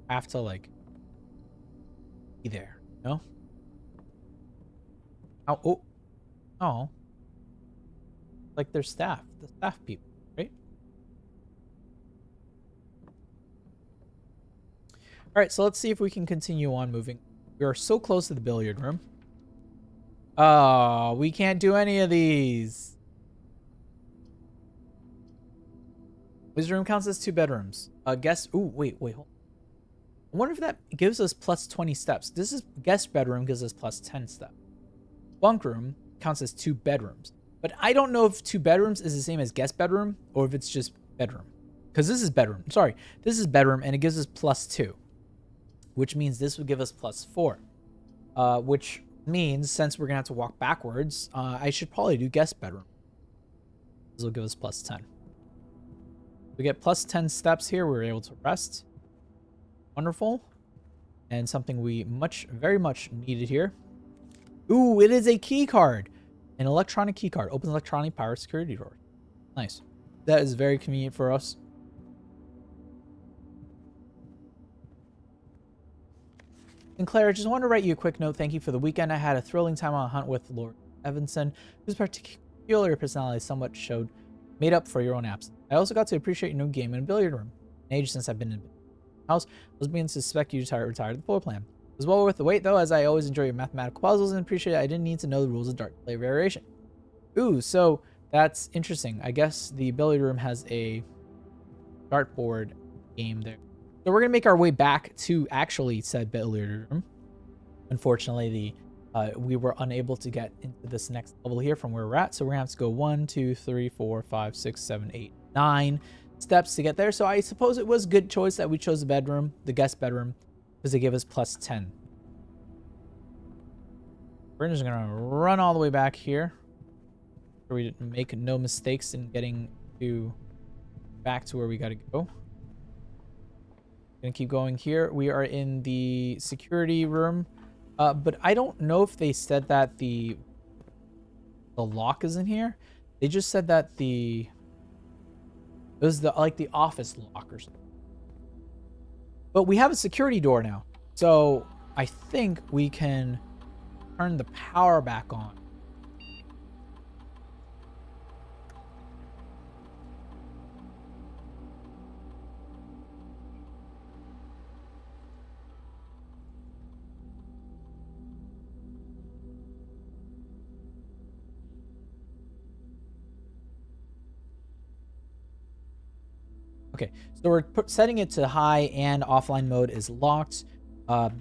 have to like be there. No? Oh. Like their staff, the staff people, right? All right, so let's see if we can continue on moving. We are so close to the billiard room. Oh, we can't do any of these. This room counts as 2 bedrooms. Guest. Ooh, wait. Hold. I wonder if that gives us plus 20 steps. This is guest bedroom gives us plus 10 steps. Bunk room counts as 2 bedrooms. But I don't know if 2 bedrooms is the same as guest bedroom or if it's just bedroom. Because this is bedroom. Sorry, this is bedroom and it gives us plus 2. Which means this would give us plus 4. Which means since we're going to have to walk backwards, I should probably do guest bedroom. This will give us plus 10. We get plus 10 steps here. We're able to rest. Wonderful. And something we very much needed here. Ooh, it is a key card. An electronic key card. Opens electronic power security door. Nice. That is very convenient for us. And Claire, just want to write you a quick note. Thank you for the weekend. I had a thrilling time on a hunt with Lord Evanson, whose particular personality somewhat made up for your own absence. I also got to appreciate your new game in a billiard room. An age since I've been in the house, I was beginning to suspect you retired the floor plan. It was well worth the wait, though, as I always enjoy your mathematical puzzles and appreciate I didn't need to know the rules of dart play variation. Ooh, so that's interesting. I guess the billiard room has a dartboard game there. So we're going to make our way back to actually said billiard room. Unfortunately, we were unable to get into this next level here from where we're at. So we're going to have to go 1, 2, 3, 4, 5, 6, 7, 8, 9 steps to get there. So I suppose it was a good choice that we chose the bedroom, the guest bedroom, because they give us plus 10. We're just going to run all the way back here. So we make no mistakes in getting back to where we got to go. Gonna keep going here. We are in the security room, but I don't know if they said that the lock is in here. They just said that it was the office lock or something. But we have a security door now, so I think we can turn the power back on. Okay, so we're setting it to high and offline mode is locked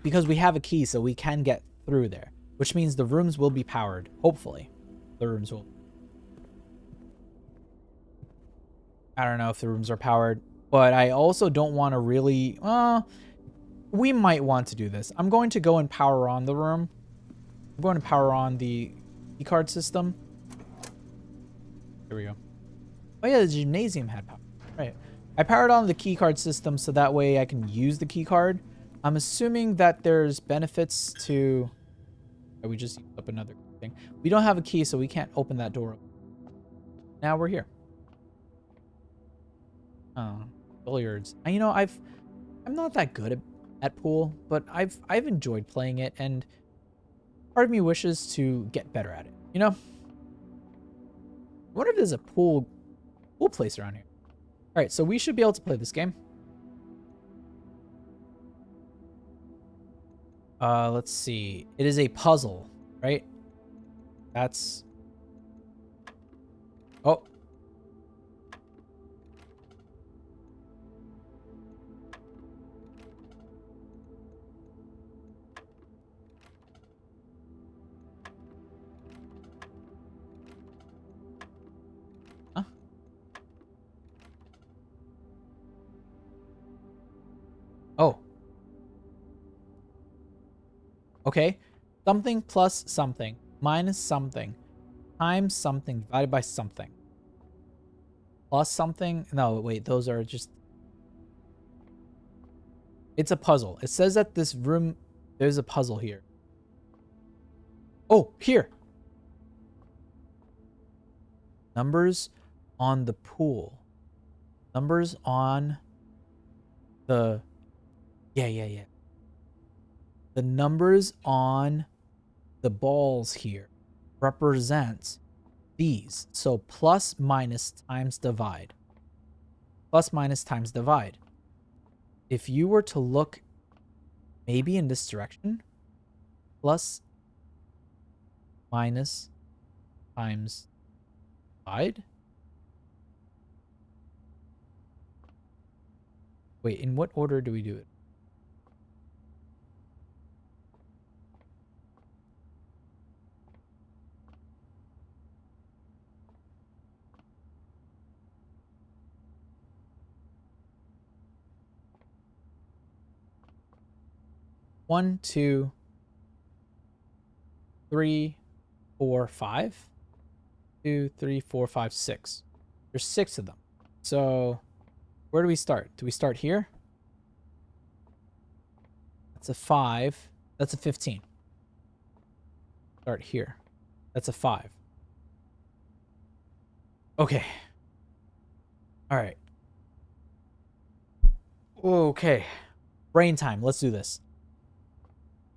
because we have a key, so we can get through there, which means the rooms will be powered. Hopefully, the rooms will. I don't know if the rooms are powered, but I also don't want to really. We might want to do this. I'm going to go and power on the room. I'm going to power on the key card system. Here we go. Oh yeah, the gymnasium had power. Right. I powered on the keycard system so that way I can use the keycard. I'm assuming that there's benefits to... Oh, we just used up another thing. We don't have a key, so we can't open that door. Now we're here. Oh, billiards. You know, I'm not that good at pool, but I've enjoyed playing it, and part of me wishes to get better at it. You know? I wonder if there's a pool place around here. All right, so we should be able to play this game. Let's see. It is a puzzle, right? That's... Oh. Huh? Oh. Okay. Something plus something minus something times something divided by something. Plus something. No, wait. Those are just... It's a puzzle. It says that this room... There's a puzzle here. Oh, here. Numbers on the pool. Numbers on the... Yeah. The numbers on the balls here represent these. So plus, minus, times, divide. Plus, minus, times, divide. If you were to look maybe in this direction, plus... minus times divide. Wait, in what order do we do it? One, two, three, four, five. 2, 3, 4, 5, 6. There's 6 of them. So where do we start? Do we start here? That's a 5. That's a 15. Start here. That's a 5. Okay. All right. Okay. Brain time. Let's do this.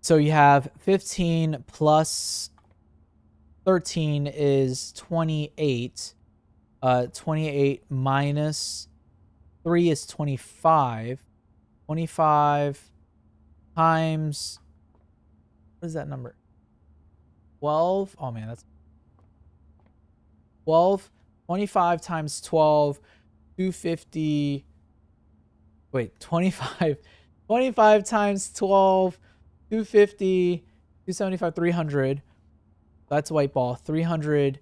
So you have 15 plus 13 is 28. 28 minus 3 is 25. 25 times, what is that number? 12. Oh man, that's 12. 25 times 12, 250. Wait, 25. 25 times 12, 250, 275, 300. That's a white ball. 300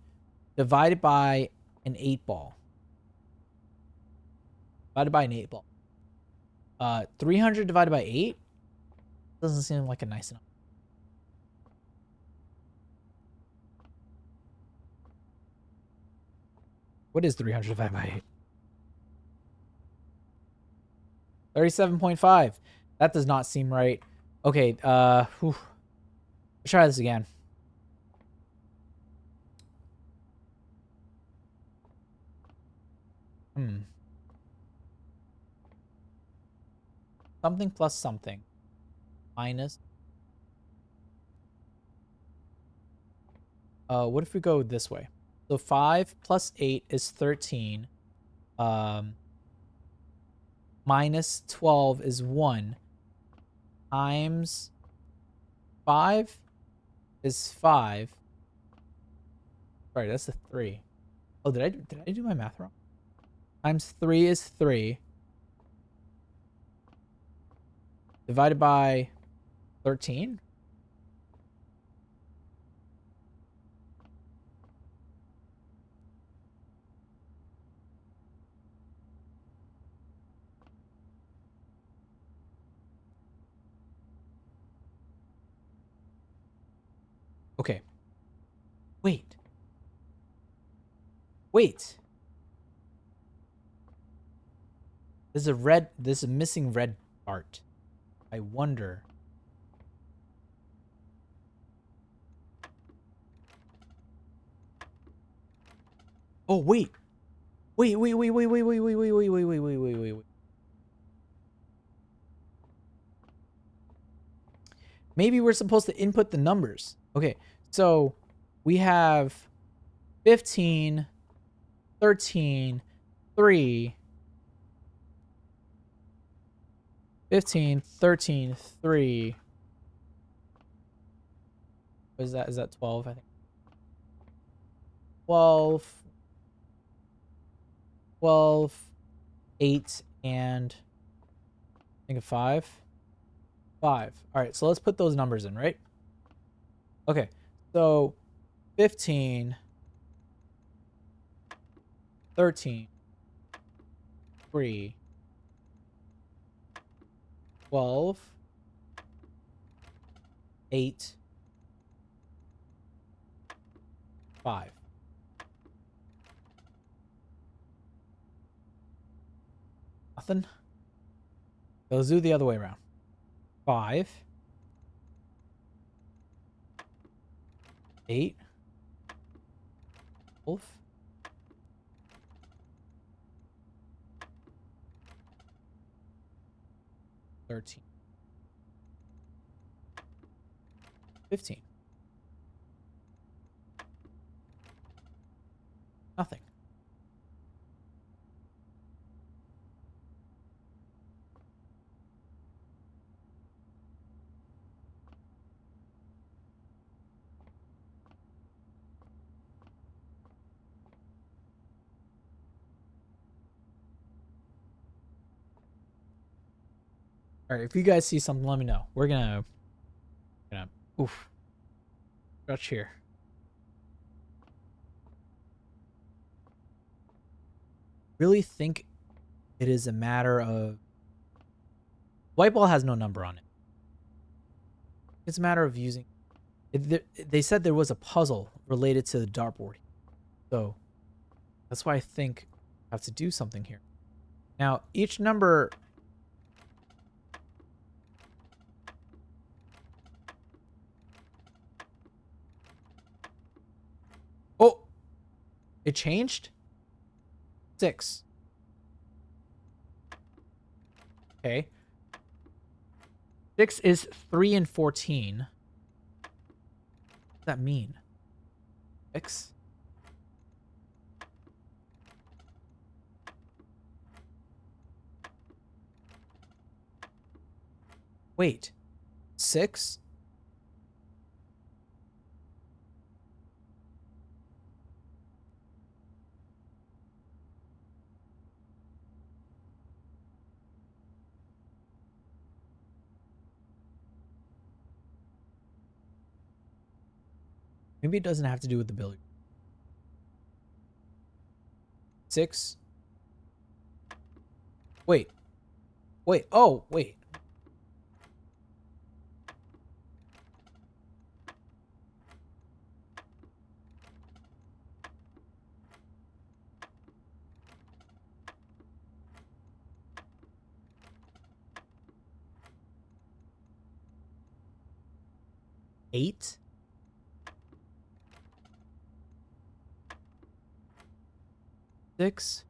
divided by an 8 ball. Divided by an 8 ball. 300 divided by 8 doesn't seem like a nice enough. What is 300 divided by 8? 37.5. That does not seem right. Okay, let's try this again. Something plus something. Minus. What if we go this way? So 5 plus 8 is 13. Minus 12 is 1. Times 5 is 5. Sorry, that's a 3. Oh, did I do my math wrong? Times 3 is 3. Divided by 13? Okay. Wait. There's a missing red part. I wonder. Oh, wait. Wait. Maybe we're supposed to input the numbers. Okay, so we have 15, 13, 3. 15, 13, 3. What is that? Is that 12? I think 12, 12, 8, and I think of 5. 5. All right, so let's put those numbers in, right? Okay, so 15, 13, 3, 12, 8, 5. Nothing? Let's do the other way around. 5, 8, 12, 13, 15. Nothing. All right, if you guys see something, let me know. We're gonna oof, stretch here. Really think it is a matter of white ball has no number on it. It's a matter of using. They said there was a puzzle related to the dartboard, so that's why I think I have to do something here. Now each number. Oh, it changed? 6. Okay. 6 is 3 and 14. What does that mean? 6? Wait. 6? Maybe it doesn't have to do with the billiard. 6? Wait. Wait. Oh, wait. Eight? Six?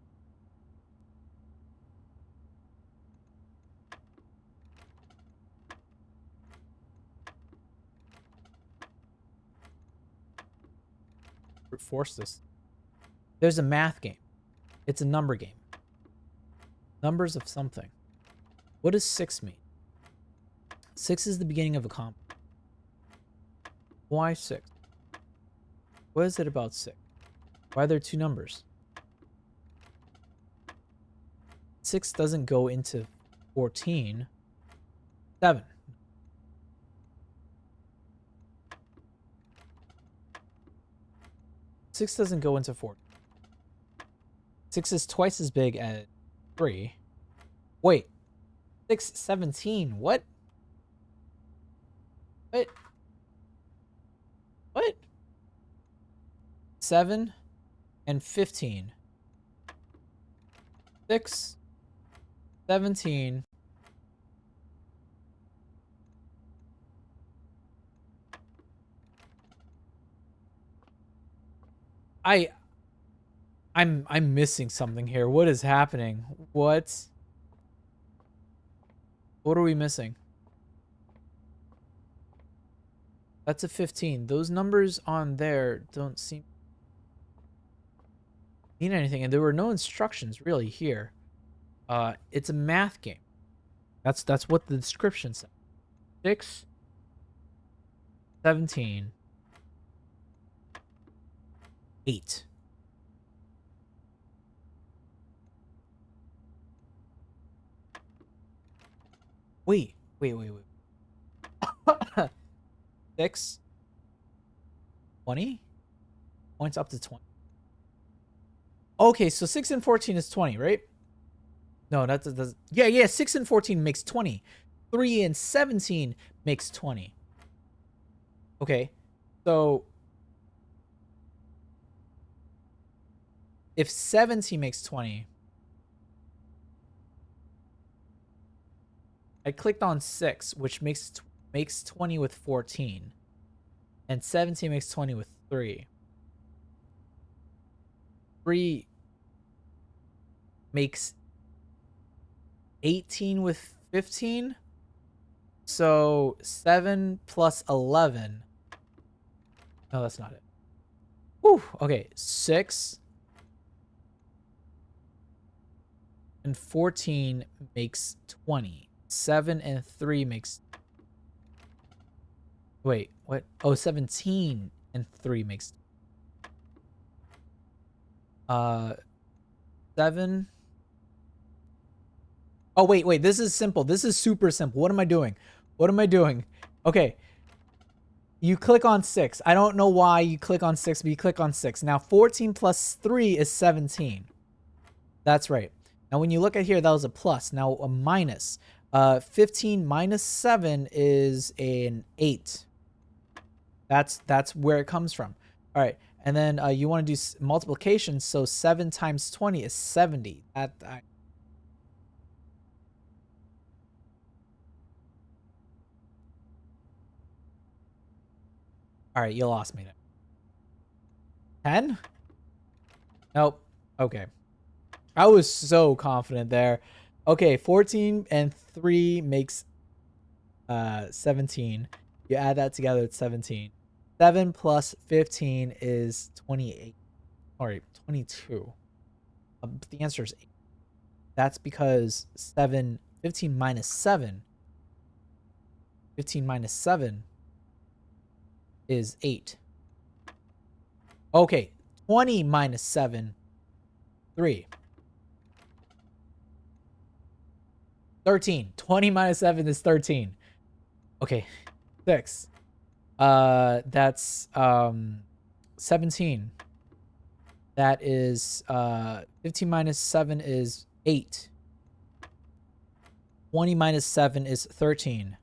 Force this. There's a math game. It's a number game. Numbers of something. What does 6 mean? 6 is the beginning of a comp. Why 6? What is it about 6? Why are there 2 numbers? 6 doesn't go into 14. 7. 6 doesn't go into 4. 6 is twice as big as 3. Wait. 6, 17. What? What? What? 7 and 15. 6, 17. I'm missing something here. What is happening? What are we missing? That's a 15. Those numbers on there don't seem mean anything, and there were no instructions really here. It's a math game. That's what the description said. 6, 17, 8. Wait. 6, 20? Points up to 20. Okay, so 6 and 14 is 20, right? No, that does. Yeah. 6 and 14 makes 20. 3 and 17 makes 20. Okay, so if 17 makes 20, I clicked on 6, which makes 20 with 14, and 17 makes 20 with 3. 3 makes 18 with 15. So 7 plus 11. No, that's not it. Whew. Okay, 6 and 14 makes 20. 7 and 3 makes... Wait, what? Oh, 17 and 3 makes... 7 Oh, wait. This is simple. This is super simple. What am I doing? What am I doing? Okay. You click on 6. I don't know why you click on 6, but you click on 6. Now, 14 plus 3 is 17. That's right. Now, when you look at here, that was a plus. Now, a minus. 15 minus 7 is an 8. That's where it comes from. All right. And then you want to do multiplication. So 7 times 20 is 70. All right, you lost me there. 10? Nope. Okay. I was so confident there. Okay, 14 and 3 makes 17. You add that together, it's 17. 7 plus 15 is 28. All right, 22. But the answer is 8. That's because 15 minus 7. 15 minus 7 is 8. Okay, 20 minus 7, 3. 13. 20 minus 7 is 13. Okay, 6. That's 17. That is 15 minus 7 is 8. 20 minus 7 is 13.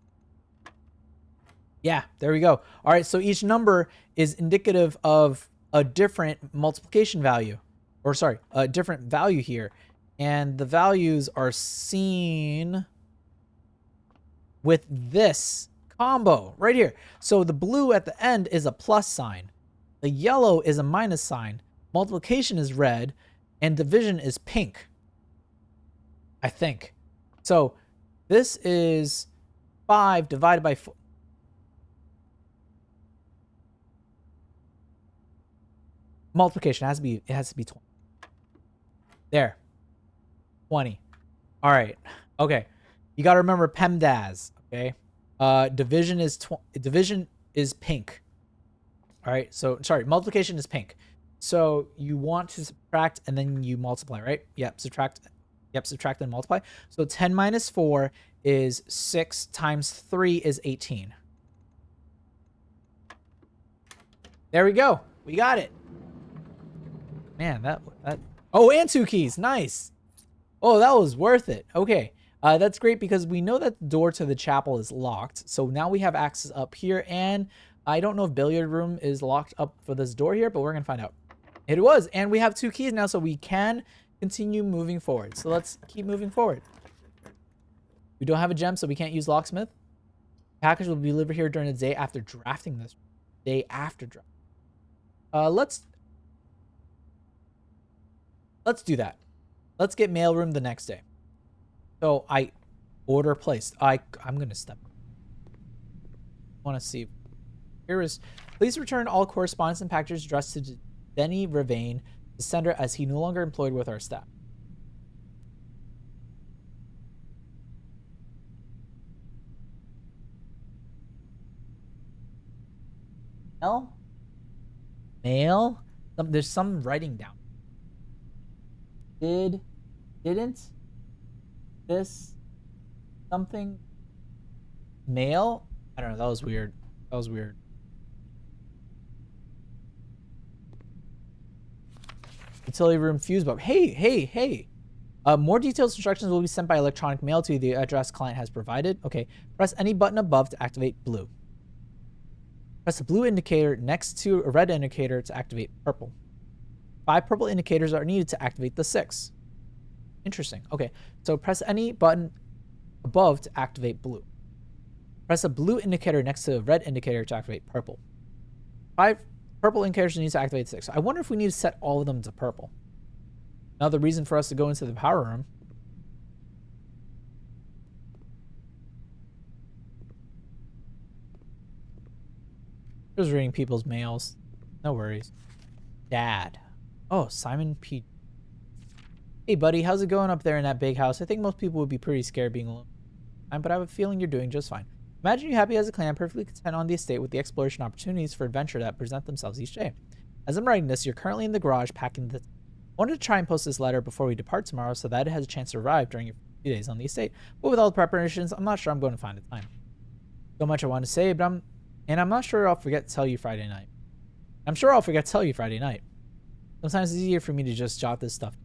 Yeah, there we go. All right, so each number is indicative of a different multiplication value. Or sorry, a different value here. And the values are seen with this combo right here. So the blue at the end is a plus sign. The yellow is a minus sign. Multiplication is red. And division is pink. I think. So this is 5 divided by 4. Multiplication has to be 20. There. 20. All right. Okay. You got to remember PEMDAS, okay? Division is pink. All right. So, sorry, multiplication is pink. So, you want to subtract and then you multiply, right? Yep, subtract and multiply. So, 10 minus 4 is 6 times 3 is 18. There we go. We got it. Man, that oh, and 2 keys. Nice. Oh, that was worth it. Okay. That's great because we know that the door to the chapel is locked. So now we have access up here, and I don't know if billiard room is locked up for this door here, but we're going to find out. It was, and we have 2 keys now, so we can continue moving forward. So let's keep moving forward. We don't have a gem, so we can't use locksmith. Package will be delivered here during the day after drafting this. Day after draft. Let's do that. Let's get mailroom the next day. So I order placed. I'm gonna step. Want to see? Here is. Please return all correspondence and packages addressed to Denny Ravane, the sender, as he no longer employed with our staff. Mail. There's some writing down. Didn't this something mail? I don't know. That was weird. Utility room fuse box. Hey. More detailed instructions will be sent by electronic mail to the address client has provided. Okay. Press any button above to activate blue. Press the blue indicator next to a red indicator to activate purple. 5 purple indicators are needed to activate the 6. Interesting. Okay, so press any button above to activate blue. Press a blue indicator next to a red indicator to activate purple. 5 purple indicators need to activate 6. I wonder if we need to set all of them to purple. Another reason for us to go into the power room. Just reading people's mails. No worries. Dad. Oh, Simon P. Hey, buddy, how's it going up there in that big house? I think most people would be pretty scared being alone. But I have a feeling you're doing just fine. Imagine you happy as a clan, perfectly content on the estate with the exploration opportunities for adventure that present themselves each day. As I'm writing this, you're currently in the garage packing the... I wanted to try and post this letter before we depart tomorrow so that it has a chance to arrive during your few days on the estate, but with all the preparations, I'm not sure I'm going to find the time. So much I want to say, but I'm not sure I'll forget to tell you Friday night. I'm sure I'll forget to tell you Friday night. Sometimes it's easier for me to just jot this stuff.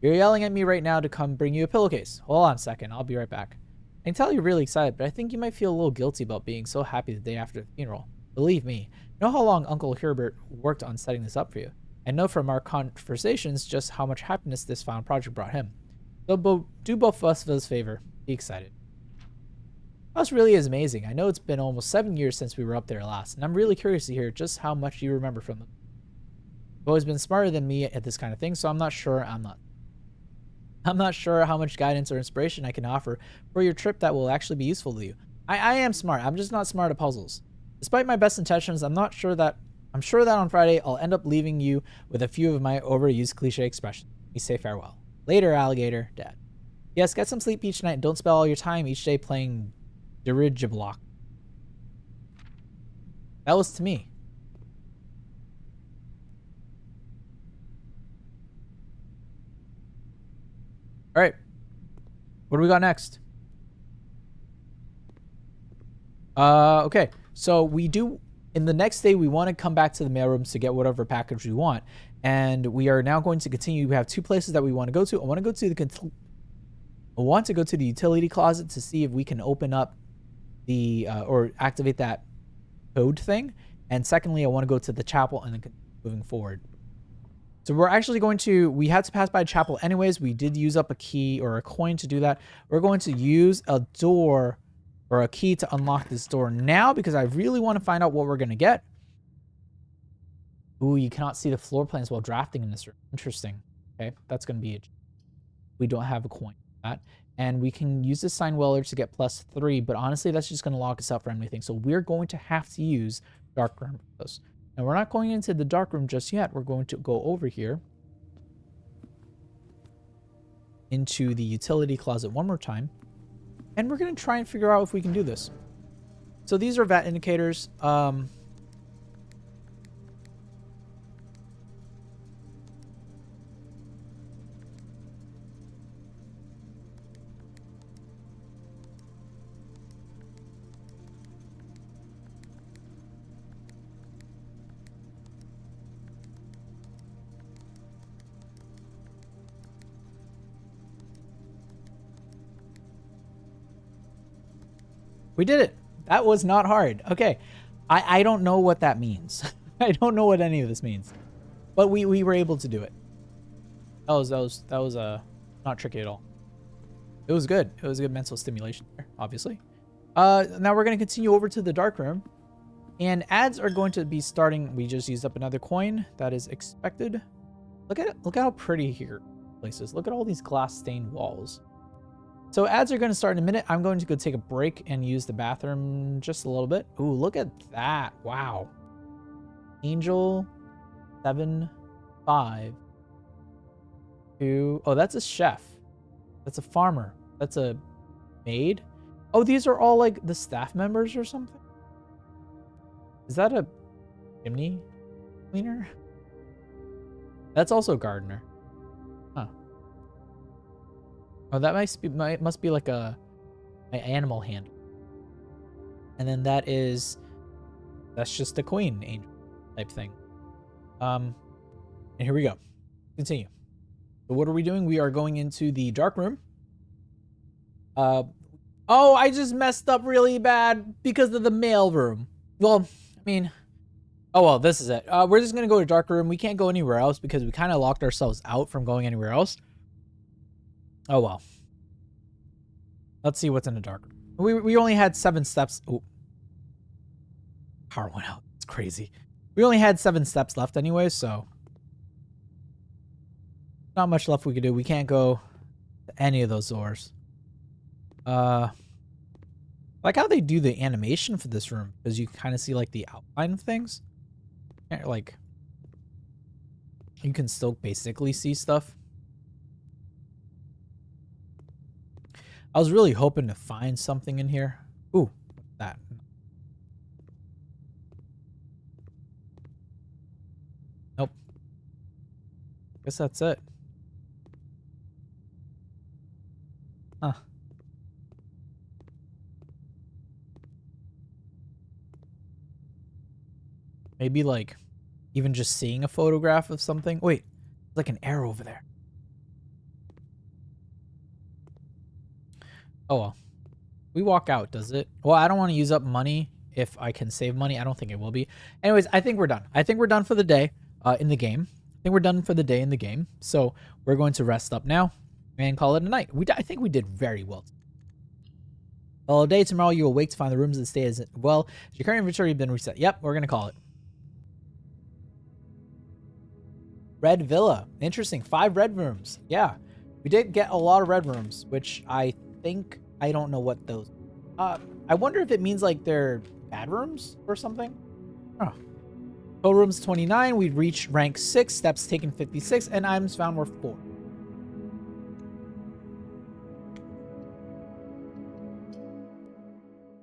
You're yelling at me right now to come bring you a pillowcase. Hold on a second, I'll be right back. I can tell you're really excited, but I think you might feel a little guilty about being so happy the day after the funeral. Believe me, you know how long Uncle Herbert worked on setting this up for you. I know from our conversations just how much happiness this final project brought him. So do both of us this favor. Be excited. House really is amazing. I know it's been almost 7 years since we were up there last, and I'm really curious to hear just how much you remember from them. You've always been smarter than me at this kind of thing, so I'm not sure how much guidance or inspiration I can offer for your trip that will actually be useful to you. I am smart. I'm just not smart at puzzles. Despite my best intentions, I'm sure that on Friday I'll end up leaving you with a few of my overused cliche expressions. We say farewell. Later, alligator, Dad. Yes, get some sleep each night and don't spend all your time each day playing dirigible. That was to me. All right. What do we got next? Okay. So we do, in the next day, we want to come back to the mailrooms to get whatever package we want. And we are now going to continue. We have two places that we want to go to. I want to go to the utility closet to see if we can open up the, or activate that code thing. And secondly, I want to go to the chapel and then moving forward. So we're actually we had to pass by a chapel anyways. We did use up a key or a coin to do that. We're going to use a door or a key to unlock this door now because I really want to find out what we're going to get. Ooh, you cannot see the floor plans while drafting in this room. Interesting. Okay, that's going to be it. We don't have a coin for that. And we can use this sign weller to get +3, but honestly, that's just going to lock us out for anything. So we're going to have to use dark room for this. And we're not going into the dark room just yet. We're going to go over here into the utility closet one more time. And we're going to try and figure out if we can do this. So these are VAT indicators. We did it. That was not hard. Okay. I don't know what that means. I don't know what any of this means. But we were able to do it. That was not tricky at all. It was good. It was a good mental stimulation there, obviously. Now we're going to continue over to the dark room. And ads are going to be starting. We just used up another coin. That is expected. Look at it. Look at how pretty here places. Look at all these glass stained walls. So ads are going to start in a minute. I'm going to go take a break and use the bathroom just a little bit. Ooh, look at that. Wow. Angel 752. Oh, that's a chef. That's a farmer. That's a maid. Oh, these are all like the staff members or something. Is that a chimney cleaner? That's also a gardener. Huh. Oh, that must be like my animal handler. And then that's just the queen angel type thing. And here we go. Continue. So what are we doing? We are going into the dark room. Oh, I just messed up really bad because of the mail room. Well, I mean, oh well, this is it. We're just gonna go to dark room. We can't go anywhere else because we kind of locked ourselves out from going anywhere else. Oh well. Let's see what's in the dark room. We only had 7 steps. Oh, power went out. It's crazy. We only had 7 steps left anyway, so not much left we could do. We can't go to any of those doors. Like how they do the animation for this room, because you kind of see like the outline of things. Like you can still basically see stuff. I was really hoping to find something in here. Ooh, what's that? Nope. Guess that's it. Huh. Maybe like even just seeing a photograph of something. Wait, like an arrow over there. Oh well. We walk out, does it? Well, I don't want to use up money if I can save money. I don't think it will be. Anyways, I think we're done. I think we're done for the day in the game. I think we're done for the day in the game. So we're going to rest up now and call it a night. I think we did very well. All day tomorrow, you awake to find the rooms that stay as well. Your current inventory has been reset. Yep, we're going to call it. Red Villa. Interesting. 5 red rooms. Yeah. We did get a lot of red rooms, which I think... I don't know what those... I wonder if it means like they're bad rooms or something. Oh. Total rooms 29. We've reached rank 6. Steps taken 56. And items found were 4.